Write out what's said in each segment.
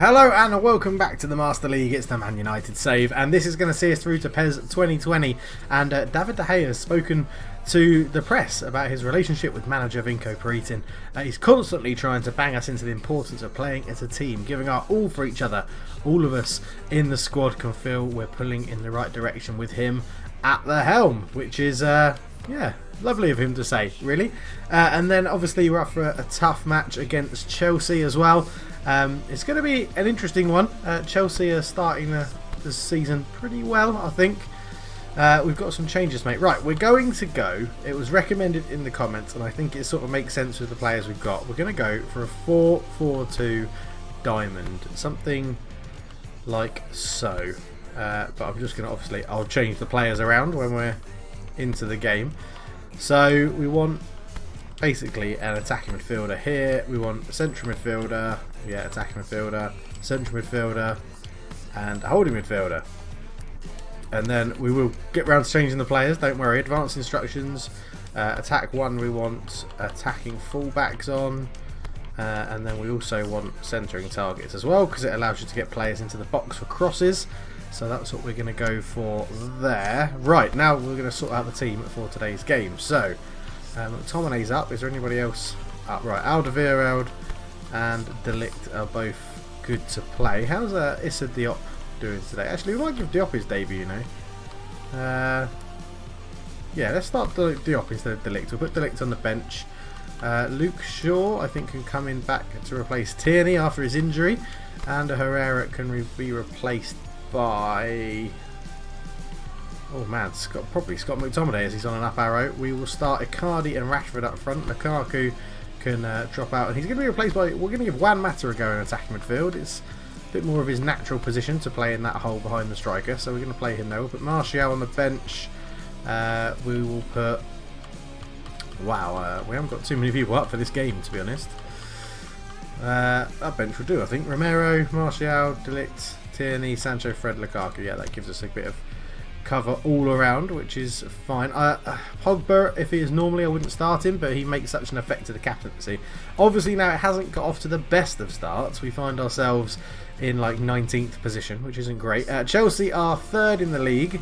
Hello and welcome back to the Master League. It's the Man United save, and this is going to see us through to PES 2020. And David De Gea has spoken to the press about his relationship with manager Vinko Peritin. He's constantly trying to bang us into the importance of playing as a team, giving our all for each other. All of us in the squad can feel we're pulling in the right direction with him at the helm, which is yeah, lovely of him to say, really. And then obviously we're up for a tough match against Chelsea as well. It's going to be an interesting one. Chelsea are starting the season pretty well, I think. We've got some changes, mate. Right, we're going to go. It was recommended in the comments, and I think it sort of makes sense with the players we've got. We're going to go for a 4-4-2 diamond, something like so. But I'm just going to obviously, I'll change the players around when we're into the game. So we want basically an attacking midfielder here. We want a central midfielder, yeah, attacking midfielder, central midfielder, and a holding midfielder. And then we will get round to changing the players, don't worry. Advanced instructions, attack 1 we want attacking fullbacks on, and then we also want centering targets as well, because it allows you to get players into the box for crosses. So that's what we're going to go for there. Right, now we're going to sort out the team for today's game. So McTominay's up. Is there anybody else up? Right, Alderweireld and Delict are both good to play. How's Issa Diop doing today? Actually, we might give Diop his debut, you know. Yeah, let's start Diop instead of Delict. We'll put Delict on the bench. Luke Shaw, I think, can come in back to replace Tierney after his injury. And Herrera can be replaced by... oh man, probably Scott McTominay as he's on an up arrow. We will start Icardi and Rashford up front. Lukaku can drop out, and he's going to be replaced by... we're going to give Juan Mata a go in attacking midfield. It's a bit more of his natural position to play in that hole behind the striker, so we're going to play him there. We'll put Martial on the bench. We will put... wow, we haven't got too many people up for this game, to be honest. That bench will do, I think. Romero, Martial, Delict, Tierney, Sancho, Fred, Lukaku. Yeah, that gives us a bit of cover all around, which is fine. Pogba, if he is normally, I wouldn't start him, but he makes such an effect to the captaincy. Obviously now it hasn't got off to the best of starts. We find ourselves in like 19th position, which isn't great. Chelsea are 3rd in the league,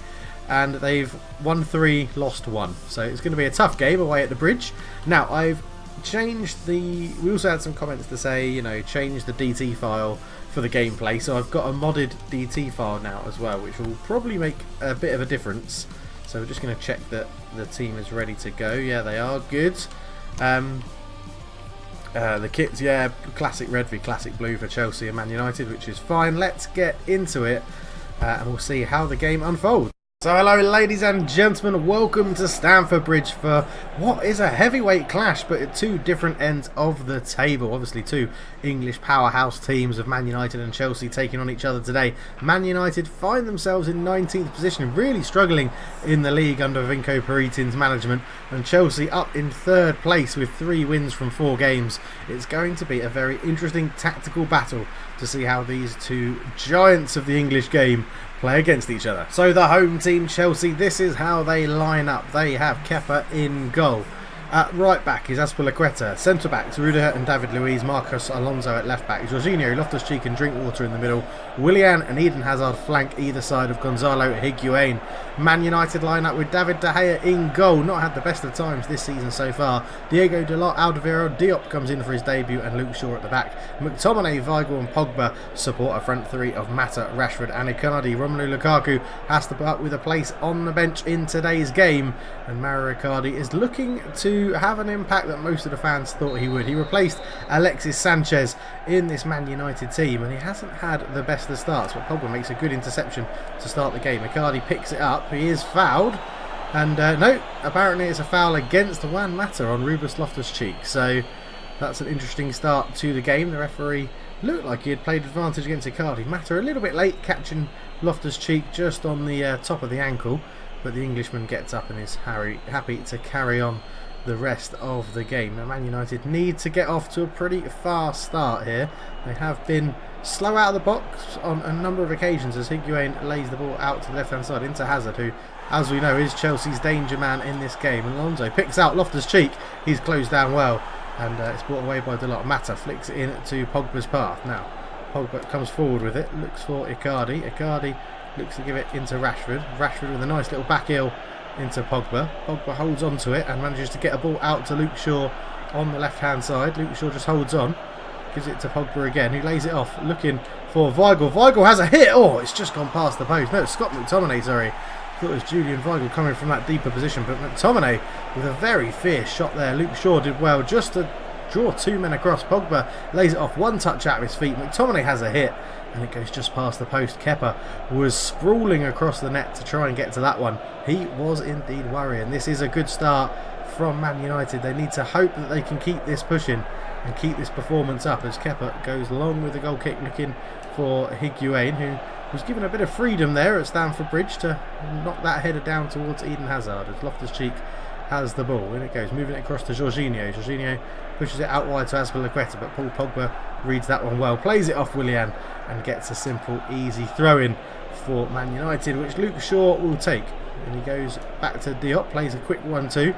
and they've won 3, lost 1. So it's going to be a tough game away at the Bridge. Now I've changed the... we also had some comments to say, you know, change the DT file for the gameplay, so I've got a modded DT file now as well, which will probably make a bit of a difference. So we're just going to check that the team is ready to go. Yeah, they are good. The kits, yeah, classic red v classic blue for Chelsea and Man United, which is fine. Let's get into it, and we'll see how the game unfolds. So hello ladies and gentlemen, welcome to Stamford Bridge for what is a heavyweight clash, but at two different ends of the table. Obviously two English powerhouse teams of Man United and Chelsea taking on each other today. Man United find themselves in 19th position, really struggling in the league under Vinko Peritin's management, and Chelsea up in 3rd place with 3 wins from 4 games. It's going to be a very interesting tactical battle to see how these two giants of the English game play against each other. So the home team Chelsea, this is how they line up. They have Kepa in goal. At right back is Azpilicueta. Centre backs Rudiger and David Luiz. Marcos Alonso at left back. Jorginho, Loftus-Cheek and Drinkwater in the middle. Willian and Eden Hazard flank either side of Gonzalo Higuain. Man United line up with David De Gea in goal. Not had the best of times this season so far. Diego Dalot, Alderweireld, Diop comes in for his debut, and Luke Shaw at the back. McTominay, Weigl and Pogba support a front 3 of Mata, Rashford and Icardi. Romelu Lukaku has to put up with a place on the bench in today's game, and Mauro Icardi is looking to have an impact that most of the fans thought he would. He replaced Alexis Sanchez in this Man United team, and he hasn't had the best of starts, but Pogba makes a good interception to start the game. Icardi picks it up. He is fouled, and no, apparently it's a foul against Juan Mata on Rubus Loftus-Cheek. So that's an interesting start to the game. The referee looked like he had played advantage against Icardi. Mata a little bit late, catching Loftus-Cheek just on the top of the ankle, but the Englishman gets up and is happy to carry on the rest of the game. Now Man United need to get off to a pretty fast start here. They have been slow out of the box on a number of occasions as Higuain lays the ball out to the left hand side into Hazard, who, as we know, is Chelsea's danger man in this game. And Alonso picks out Loftus-Cheek. He's closed down well, and it's brought away by Dalot. Mata flicks it in to Pogba's path. Now Pogba comes forward with it, looks for Icardi. Icardi looks to give it into Rashford. Rashford with a nice little back heel into Pogba. Pogba holds on to it and manages to get a ball out to Luke Shaw on the left-hand side. Luke Shaw just holds on, gives it to Pogba again, who lays it off, looking for Weigl. Weigl has a hit. Oh, it's just gone past the post. No, it's Scott McTominay, sorry. Thought it was Julian Weigl coming from that deeper position, but McTominay with a very fierce shot there. Luke Shaw did well just to draw two men across. Pogba lays it off, one touch out of his feet. McTominay has a hit and it goes just past the post. Kepa was sprawling across the net to try and get to that one. He was indeed worrying. This is a good start from Man United. They need to hope that they can keep this pushing and keep this performance up as Kepa goes long with the goal kick, looking for Higuain, who was given a bit of freedom there at Stamford Bridge to knock that header down towards Eden Hazard as Loftus-Cheek has the ball. In it goes, moving it across to Jorginho. Jorginho pushes it out wide to Azpilicueta, but Paul Pogba reads that one well, plays it off Willian and gets a simple, easy throw-in for Man United, which Luke Shaw will take. And he goes back to Diop, plays a quick 1-2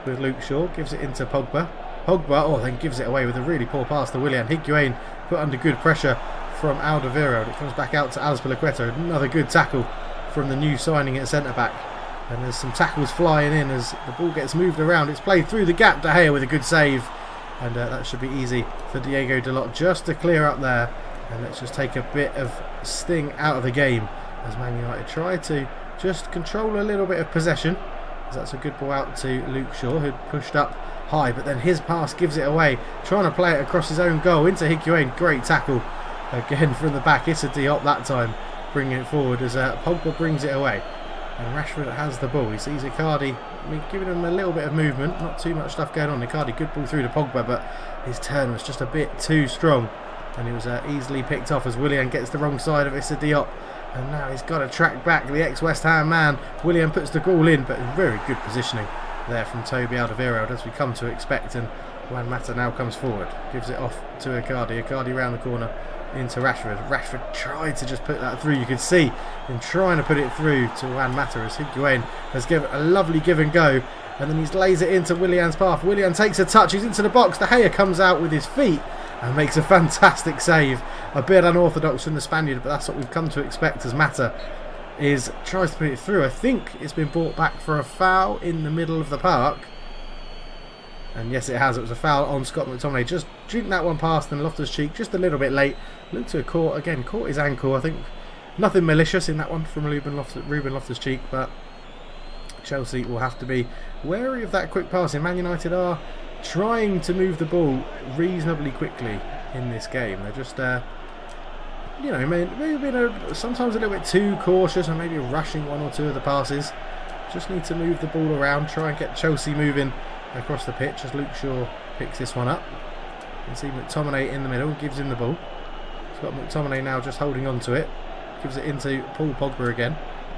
with Luke Shaw, gives it into Pogba. Pogba, then gives it away with a really poor pass to Willian. Higuain put under good pressure from Alderweireld. It comes back out to Azpilicueta. Another good tackle from the new signing at centre-back. And there's some tackles flying in as the ball gets moved around. It's played through the gap. De Gea with a good save. And that should be easy for Diego Dalot just to clear up there. And let's just take a bit of sting out of the game as Man United try to just control a little bit of possession. As that's a good ball out to Luke Shaw, who'd pushed up high, but then his pass gives it away, trying to play it across his own goal into Higuain. Great tackle again from the back. It's a Diop that time, bringing it forward as Pogba brings it away. And Rashford has the ball. He sees Icardi, giving him a little bit of movement, not too much stuff going on. Icardi, good ball through to Pogba, but his turn was just a bit too strong, and he was easily picked off as Willian gets the wrong side of it. It's a Diop, and now he's got to track back the ex-West Ham man. Willian puts the ball in, but very good positioning there from Toby Alderweireld, as we come to expect. And Juan Mata now comes forward, gives it off to Icardi. Icardi round the corner into Rashford. Rashford tried to just put that through. You could see him trying to put it through to Juan Mata as Higuain has given a lovely give and go, and then he lays it into Willian's path. Willian takes a touch, he's into the box. De Gea comes out with his feet and makes a fantastic save. A bit unorthodox from the Spaniard, but that's what we've come to expect as Mata tries to put it through. I think it's been brought back for a foul in the middle of the park. And yes, it has. It was a foul on Scott McTominay. Just drink that one past and Loftus-Cheek just a little bit late. Looked to have caught his ankle. I think nothing malicious in that one from Ruben Loftus-Cheek, but Chelsea will have to be wary of that quick passing. Man United are trying to move the ball reasonably quickly in this game. They're just, maybe been sometimes a little bit too cautious and maybe rushing one or two of the passes. Just need to move the ball around, try and get Chelsea moving across the pitch as Luke Shaw picks this one up. You can see McTominay in the middle, gives him the ball. He's got McTominay now just holding on to it. Gives it into Paul Pogba again.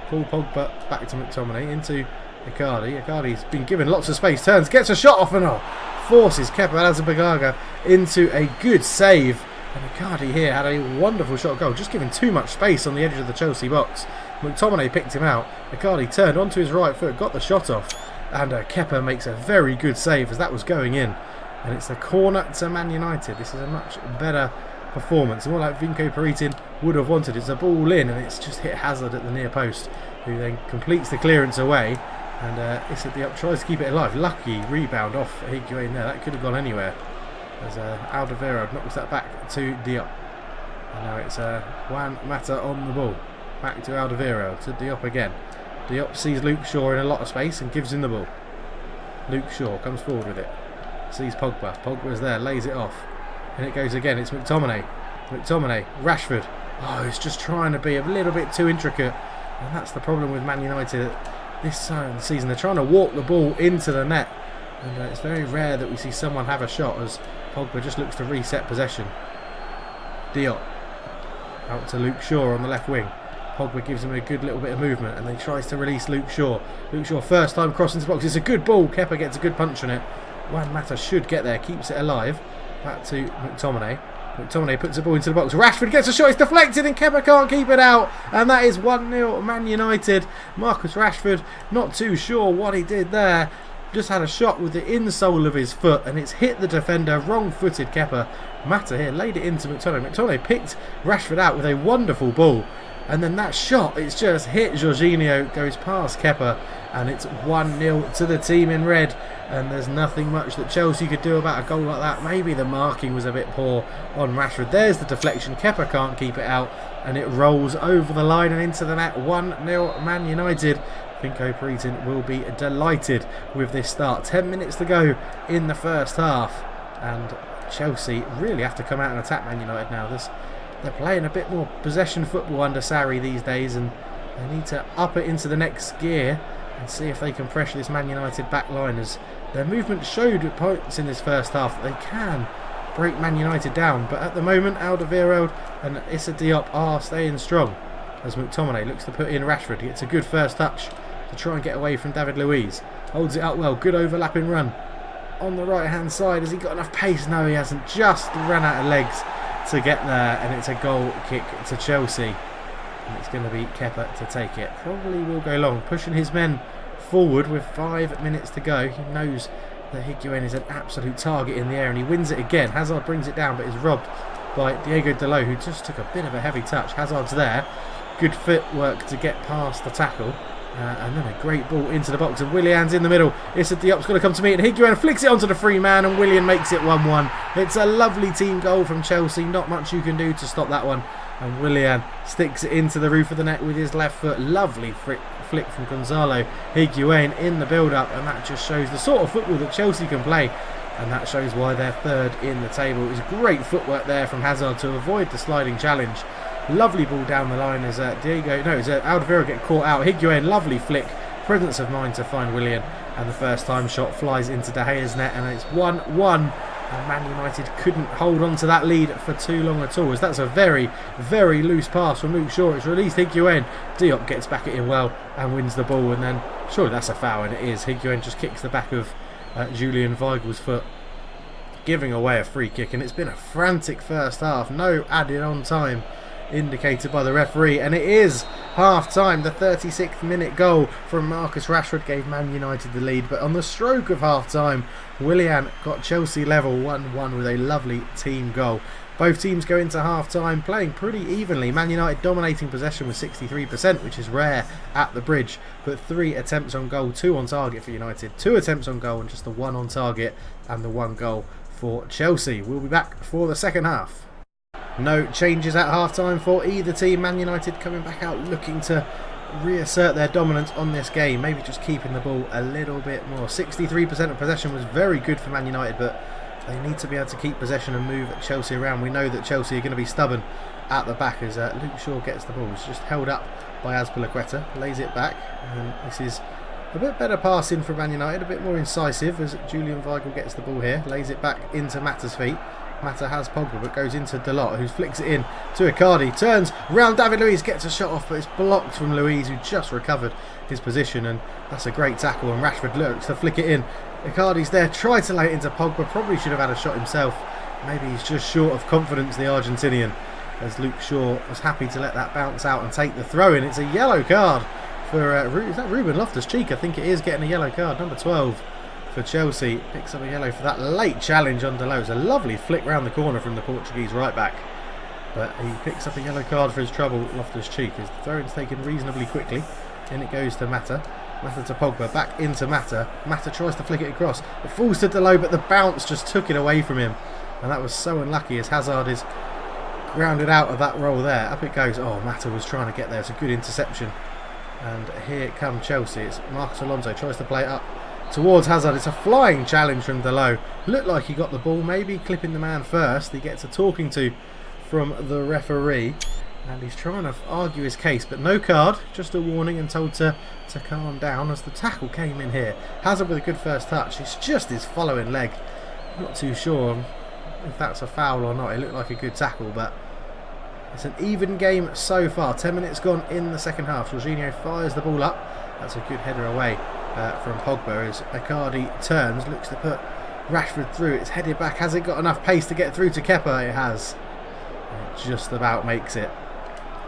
Paul Pogba back to McTominay, into Icardi. Icardi's been given lots of space, turns, gets a shot off and forces Kepa Arrizabalaga into a good save. And Icardi here had a wonderful shot goal, just given too much space on the edge of the Chelsea box. McTominay picked him out. Icardi turned onto his right foot, got the shot off. And Kepa makes a very good save as that was going in. And it's a corner to Man United. This is a much better performance. More like Vinko Peritin would have wanted. It's a ball in and it's just hit Hazard at the near post, who then completes the clearance away. And Issa Diop tries to keep it alive. Lucky rebound off Higuain there. That could have gone anywhere. As Alderweireld knocks that back to Diop. And now it's Juan Mata on the ball. Back to Alderweireld, to Diop again. Diop sees Luke Shaw in a lot of space and gives him the ball. Luke Shaw comes forward with it. Sees Pogba. Pogba's there, lays it off. And it goes again. It's McTominay. Rashford. He's just trying to be a little bit too intricate. And that's the problem with Man United this side of the season. They're trying to walk the ball into the net. And it's very rare that we see someone have a shot as Pogba just looks to reset possession. Diop. Out to Luke Shaw on the left wing. Pogba gives him a good little bit of movement and then tries to release Luke Shaw. Luke Shaw first time crossing the box. It's a good ball. Kepa gets a good punch on it. Juan Mata should get there. Keeps it alive. Back to McTominay. McTominay puts the ball into the box. Rashford gets a shot. It's deflected and Kepa can't keep it out. And that is 1-0 Man United. Marcus Rashford, not too sure what he did there. Just had a shot with the insole of his foot and it's hit the defender. Wrong-footed Kepa Mata here laid it into McTominay. McTominay picked Rashford out with a wonderful ball. And then that shot, it's just hit Jorginho, goes past Kepa, and it's 1-0 to the team in red. And there's nothing much that Chelsea could do about a goal like that. Maybe the marking was a bit poor on Rashford. There's the deflection. Kepa can't keep it out, and it rolls over the line and into the net. 1-0 Man United. Vinko Peritin will be delighted with this start. 10 minutes to go in the first half, and Chelsea really have to come out and attack Man United now. They're playing a bit more possession football under Sarri these days, and they need to up it into the next gear and see if they can pressure this Man United back line, as their movement showed at points in this first half that they can break Man United down. But at the moment, Alderweireld and Issa Diop are staying strong, as McTominay looks to put in Rashford. He gets a good first touch to try and get away from David Luiz. Holds it up well, good overlapping run on the right hand side. Has he got enough pace? No, he hasn't. Just ran out of legs to get there, and it's a goal kick to Chelsea, and it's going to be Kepa to take it. Probably will go long, pushing his men forward with 5 minutes to go. He knows that Higuain is an absolute target in the air, and he wins it again. Hazard brings it down, but is robbed by Diego Dalot, who just took a bit of a heavy touch. Hazard's there, good footwork to get past the tackle. And then a great ball into the box, and Willian's in the middle. Issa Diop's got to come to meet, and Higuain flicks it onto the free man, and Willian makes it 1-1. It's a lovely team goal from Chelsea. Not much you can do to stop that one. And Willian sticks it into the roof of the net with his left foot. Lovely flick from Gonzalo Higuain in the build-up, and that just shows the sort of football that Chelsea can play. And that shows why they're third in the table. It was great footwork there from Hazard to avoid the sliding challenge. Lovely ball down the line as Alderweireld get caught out. Higuain, lovely flick, presence of mind to find Willian, and the first time shot flies into De Gea's net, and it's 1-1. And Man United couldn't hold on to that lead for too long at all, as that's a very, very loose pass from Luke Shaw. It's released Higuain. Diop gets back at him well and wins the ball, and then surely that's a foul, and it is. Higuain just kicks the back of Julian Weigel's foot, giving away a free kick, and it's been a frantic first half. No added on time indicated by the referee, and it is half time. The 36th minute goal from Marcus Rashford gave Man United the lead, but on the stroke of half time, Willian got Chelsea level 1-1 with a lovely team goal. Both teams go into half time playing pretty evenly. Man United dominating possession with 63%, which is rare at the Bridge, but 3 attempts on goal, 2 on target for United, 2 attempts on goal and just the 1 on target, and the 1 goal for Chelsea. We'll be back for the second half. No changes at half-time for either team. Man United coming back out looking to reassert their dominance on this game. Maybe just keeping the ball a little bit more. 63% of possession was very good for Man United, but they need to be able to keep possession and move Chelsea around. We know that Chelsea are going to be stubborn at the back as Luke Shaw gets the ball. It's just held up by Azpilicueta. Lays it back, and this is a bit better passing from Man United. A bit more incisive as Julian Weigl gets the ball here. Lays it back into Mata's feet. Mata has Pogba, but goes into Dalot, who flicks it in to Icardi. Turns round David Luiz, gets a shot off, but it's blocked from Luiz, who just recovered his position, and that's a great tackle. And Rashford looks to flick it in. Icardi's there, tried to lay it into Pogba, probably should have had a shot himself. Maybe he's just short of confidence, the Argentinian, as Luke Shaw was happy to let that bounce out and take the throw in. It's a yellow card for is that Ruben Loftus-Cheek? I think it is, getting a yellow card, number 12. For Chelsea, picks up a yellow for that late challenge on Dalot. It's a lovely flick round the corner from the Portuguese right back, but he picks up a yellow card for his trouble. Loftus-Cheek, his throw-in's taken reasonably quickly, and it goes to Mata. Mata to Pogba, back into Mata. Mata tries to flick it across. It falls to Dalot, but the bounce just took it away from him, and that was so unlucky as Hazard is grounded out of that role there. Up it goes. Oh, Mata was trying to get there. It's a good interception, and here come Chelsea. It's Marcos Alonso tries to play it up towards Hazard. It's a flying challenge from Dalot. Looked like he got the ball, maybe clipping the man first. He gets a talking to from the referee, and he's trying to argue his case, but no card, just a warning and told to calm down as the tackle came in here. Hazard with a good first touch. It's just his following leg. Not too sure if that's a foul or not. It looked like a good tackle, but it's an even game so far. 10 minutes gone in the second half. Jorginho fires the ball up. That's a good header away from Pogba as Icardi turns, looks to put Rashford through. It's headed back. Has it got enough pace to get through to Kepa? It has. And it just about makes it.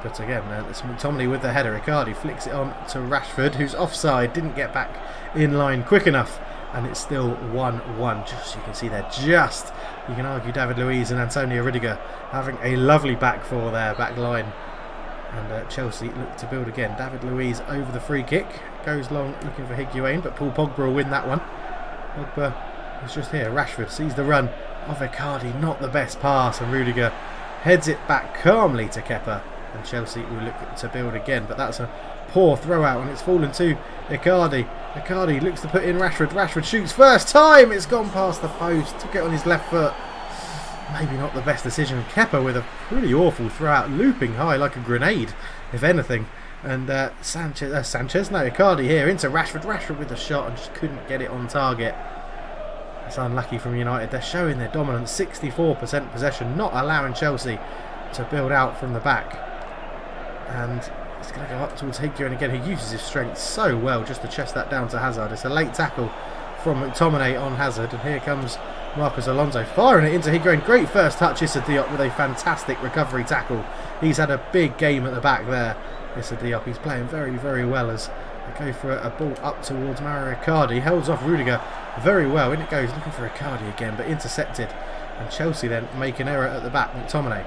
But again, it's McTominay with the header. Icardi flicks it on to Rashford, who's offside. Didn't get back in line quick enough and it's still 1-1. Just you can see there, just you can argue David Luiz and Antonio Rudiger having a lovely back four there, back line. And Chelsea look to build again. David Luiz over the free kick, goes long looking for Higuain, but Paul Pogba will win that one. Pogba is just here. Rashford sees the run of Icardi, not the best pass, and Rudiger heads it back calmly to Kepa, and Chelsea will look to build again. But that's a poor throw out, and it's fallen to Icardi. Icardi looks to put in Rashford. Rashford shoots first time. It's gone past the post. Took it on his left foot. Maybe not the best decision. Kepa with a pretty awful throw out, looping high like a grenade, if anything. And Icardi here into Rashford. Rashford with the shot and just couldn't get it on target. It's unlucky from United. They're showing their dominance, 64% possession, not allowing Chelsea to build out from the back. And it's going to go up towards Higuain again, who uses his strength so well just to chest that down to Hazard. It's a late tackle from McTominay on Hazard, and here comes Marcos Alonso firing it into Higuain. Great first touch, Issa Diop with a fantastic recovery tackle. He's had a big game at the back there. Issa Diop, he's playing very, very well as they go for a ball up towards Mario Icardi. Holds off Rudiger very well. In it goes, looking for Icardi again, but intercepted. And Chelsea then make an error at the back. McTominay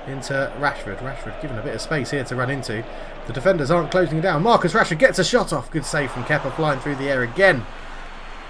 into Rashford. Rashford given a bit of space here to run into. The defenders aren't closing down. Marcus Rashford gets a shot off. Good save from Kepa, flying through the air again.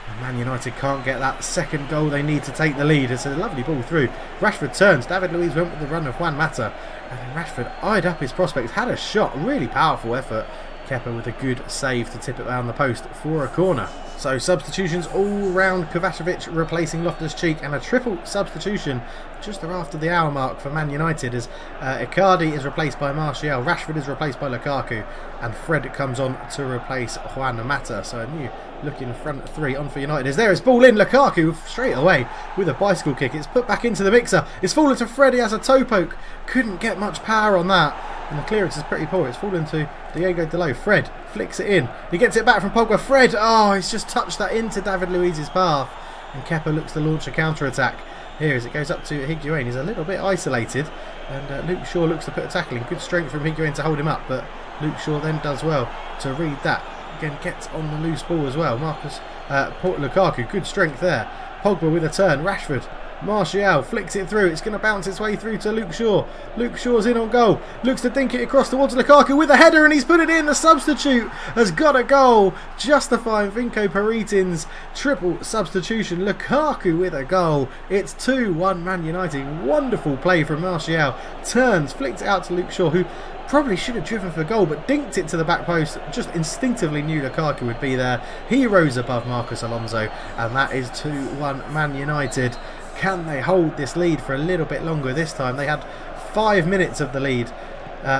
And Man United can't get that second goal they need to take the lead. It's a lovely ball through. Rashford turns. David Luiz went with the run of Juan Mata. And then Rashford eyed up his prospects. Had a shot. Really powerful effort. Kepa with a good save to tip it down the post for a corner. So substitutions all round. Kovacevic replacing Loftus-Cheek, and a triple substitution just after the hour mark for Man United as Icardi is replaced by Martial, Rashford is replaced by Lukaku, and Fred comes on to replace Juan Mata. So a new looking front three on for United. Is there his ball in? Lukaku straight away with a bicycle kick. It's put back into the mixer. It's fallen to Fred. He has a toe poke. Couldn't get much power on that. And the clearance is pretty poor. It's fallen to Diego Dalot. Fred flicks it in. He gets it back from Pogba. Fred, he's just touched that into David Luiz's path. And Kepa looks to launch a counter-attack. Here as it goes up to Higuain. He's a little bit isolated. And Luke Shaw looks to put a tackle in. Good strength from Higuain to hold him up. But Luke Shaw then does well to read that. Again, gets on the loose ball as well. Lukaku, good strength there. Pogba with a turn. Rashford. Martial flicks it through. It's going to bounce its way through to Luke Shaw. Luke Shaw's in on goal. Looks to dink it across towards Lukaku with a header, and he's put it in. The substitute has got a goal, justifying Vinko Peritin's triple substitution. Lukaku with a goal. It's 2-1 Man United. Wonderful play from Martial. Turns, flicks it out to Luke Shaw, who probably should have driven for goal, but dinked it to the back post. Just instinctively knew Lukaku would be there. He rose above Marcos Alonso, and that is 2-1 Man United. Can they hold this lead for a little bit longer this time? They had 5 minutes of the lead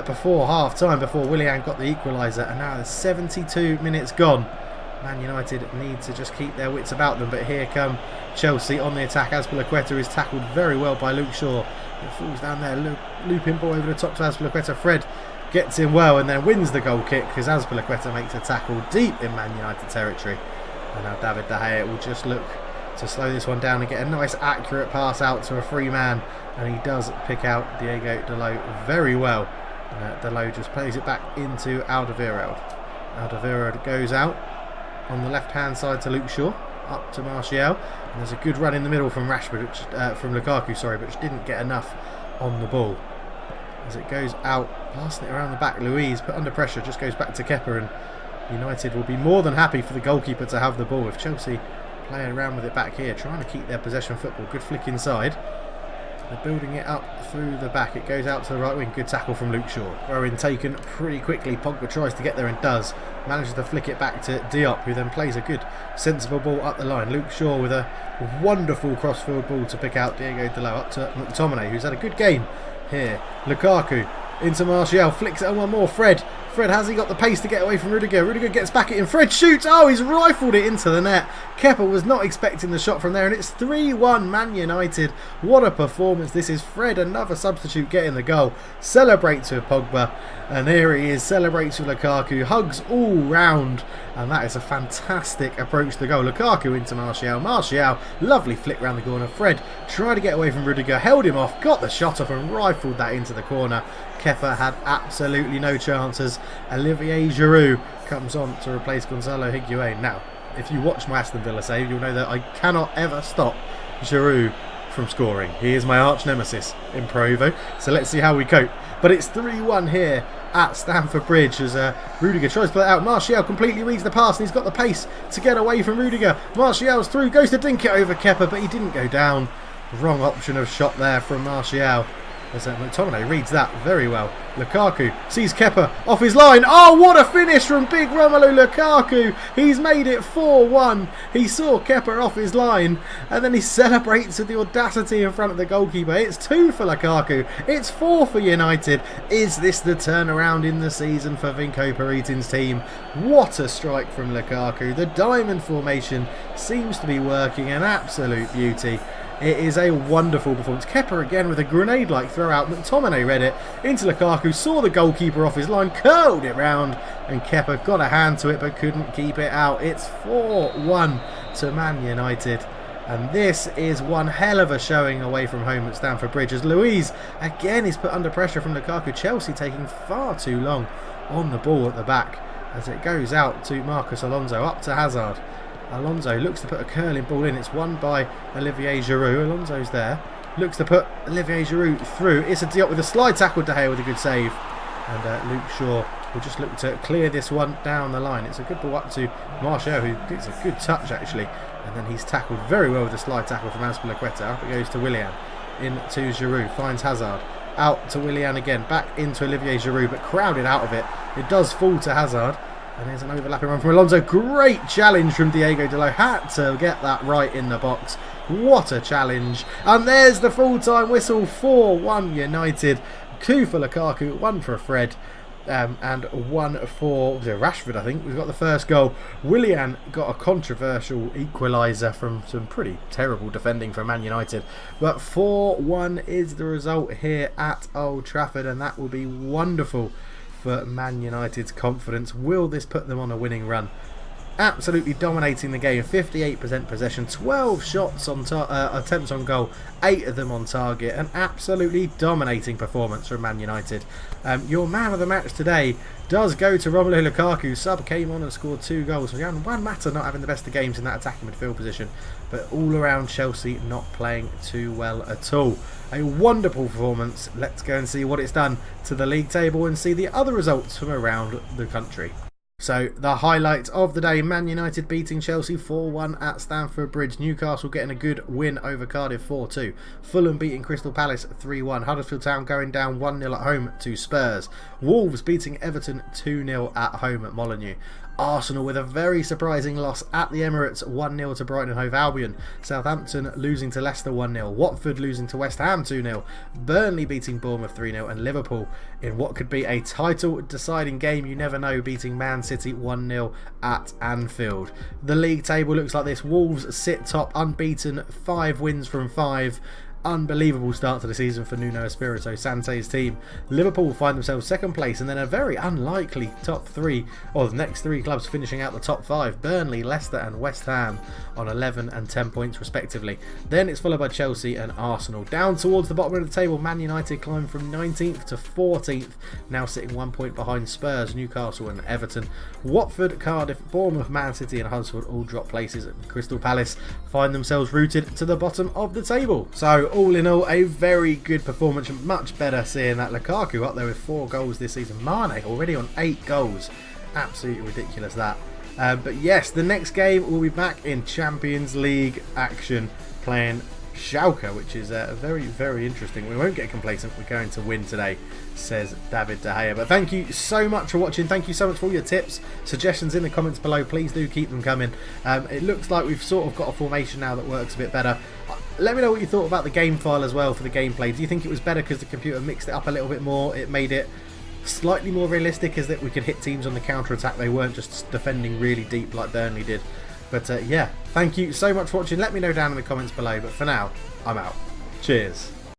before half time, before Willian got the equaliser, and now there's 72 minutes gone. Man United need to just keep their wits about them, but here come Chelsea on the attack. Azpilicueta is tackled very well by Luke Shaw. It falls down there, looping ball over the top to Azpilicueta. Fred gets in well and then wins the goal kick because Azpilicueta makes a tackle deep in Man United territory. And now David De Gea will just look to slow this one down and get a nice accurate pass out to a free man, and he does pick out Diego Dalot very well. Dalot just plays it back into Alderweireld. Alderweireld goes out on the left hand side to Luke Shaw, up to Martial, and there's a good run in the middle from from Lukaku, which didn't get enough on the ball. As it goes out, passing it around the back, Luiz put under pressure, just goes back to Kepa, and United will be more than happy for the goalkeeper to have the ball. If Chelsea playing around with it back here, trying to keep their possession football. Good flick inside. They're building it up through the back. It goes out to the right wing. Good tackle from Luke Shaw. Throw-in taken pretty quickly. Pogba tries to get there and does. Manages to flick it back to Diop, who then plays a good, sensible ball up the line. Luke Shaw with a wonderful crossfield ball to pick out Diego Dalot, up to McTominay, who's had a good game here. Lukaku into Martial. Flicks it on one more. Fred, has he got the pace to get away from Rudiger? Rudiger gets back it in. Fred shoots. He's rifled it into the net. Kepa was not expecting the shot from there, and it's 3-1 Man United. What a performance this is. Fred, another substitute, getting the goal. Celebrates with Pogba, and here he is. Celebrates with Lukaku. Hugs all round, and that is a fantastic approach to the goal. Lukaku into Martial. Martial, lovely flick round the corner. Fred tried to get away from Rudiger, held him off, got the shot off, and rifled that into the corner. Kepa had absolutely no chances. Olivier Giroud comes on to replace Gonzalo Higuain. Now, if you watch my Aston Villa save, you'll know that I cannot ever stop Giroud from scoring. He is my arch nemesis in Pro Evo, so let's see how we cope. But it's 3-1 here at Stamford Bridge as Rudiger tries to play it out. Martial completely reads the pass and he's got the pace to get away from Rudiger. Martial's through, goes to dink it over Kepa, but he didn't go down. Wrong option of shot there from Martial. As McTominay reads that very well. Lukaku sees Kepa off his line. Oh, what a finish from big Romelu Lukaku. He's made it 4-1. He saw Kepa off his line and then he celebrates with the audacity in front of the goalkeeper. It's 2 for Lukaku. It's 4 for United. Is this the turnaround in the season for Vinko Peritin's team? What a strike from Lukaku. The diamond formation seems to be working. An absolute beauty. It is a wonderful performance. Kepa again with a grenade-like throw out. McTominay read it into Lukaku, saw the goalkeeper off his line, curled it round, and Kepa got a hand to it but couldn't keep it out. It's 4-1 to Man United. And this is one hell of a showing away from home at Stamford Bridge as Luiz again is put under pressure from Lukaku. Chelsea taking far too long on the ball at the back as it goes out to Marcus Alonso, up to Hazard. Alonso looks to put a curling ball in. It's won by Olivier Giroud. Alonso's there. Looks to put Olivier Giroud through. It's a Diop with a slide tackle. De Gea with a good save. And Luke Shaw will just look to clear this one down the line. It's a good ball up to Martial, who gets a good touch actually. And then he's tackled very well with a slide tackle from Azpilicueta. Up it goes to Willian. Into Giroud. Finds Hazard. Out to Willian again. Back into Olivier Giroud, but crowded out of it. It does fall to Hazard. And there's an overlapping run from Alonso. Great challenge from Diego Dalot. Had to get that right in the box. What a challenge. And there's the full-time whistle. 4-1 United. 2 for Lukaku, 1 for Fred. And 1 for Rashford, I think. We've got the first goal. Willian got a controversial equaliser from some pretty terrible defending from Man United. But 4-1 is the result here at Old Trafford. And that will be wonderful for Man United's confidence. Will this put them on a winning run? Absolutely dominating the game. 58% possession, 12 shots on attempts on goal, 8 of them on target. An absolutely dominating performance from Man United. Your man of the match today does go to Romelu Lukaku. Sub came on and scored 2 goals. So Juan Mata not having the best of games in that attacking midfield position, but all around Chelsea not playing too well at all. A wonderful performance. Let's go and see what it's done to the league table and see the other results from around the country. So the highlight of the day: Man United beating Chelsea 4-1 at Stamford Bridge. Newcastle getting a good win over Cardiff 4-2. Fulham beating Crystal Palace 3-1. Huddersfield Town going down 1-0 at home to Spurs. Wolves beating Everton 2-0 at home at Molineux. Arsenal with a very surprising loss at the Emirates 1-0 to Brighton and Hove Albion. Southampton losing to Leicester 1-0. Watford losing to West Ham 2-0. Burnley beating Bournemouth 3-0. And Liverpool in what could be a title deciding game, you never know, beating Man City 1-0 at Anfield. The league table looks like this. Wolves sit top, unbeaten, 5 wins from 5. Unbelievable start to the season for Nuno Espirito Sante's team. Liverpool find themselves second place, and then a very unlikely top 3, or the next 3 clubs finishing out the top 5. Burnley, Leicester and West Ham on 11 and 10 points respectively. Then it's followed by Chelsea and Arsenal. Down towards the bottom of the table, Man United climb from 19th to 14th, now sitting 1 point behind Spurs, Newcastle and Everton. Watford, Cardiff, Bournemouth, Man City and Huddersfield all drop places. Crystal Palace find themselves rooted to the bottom of the table. So all in all, a very good performance. Much better seeing that Lukaku up there with 4 goals this season. Mane already on 8 goals. Absolutely ridiculous that. But yes, the next game will be back in Champions League action, playing Schalke, which is very, very interesting. We won't get complacent. We're going to win today, says David De Gea. But thank you so much for watching. Thank you so much for all your tips, suggestions in the comments below. Please do keep them coming. It looks like we've sort of got a formation now that works a bit better. Let me know what you thought about the game file as well for the gameplay. Do you think it was better because the computer mixed it up a little bit more? It made it slightly more realistic, as that we could hit teams on the counter-attack. They weren't just defending really deep like Burnley did. But yeah, thank you so much for watching. Let me know down in the comments below. But for now, I'm out. Cheers.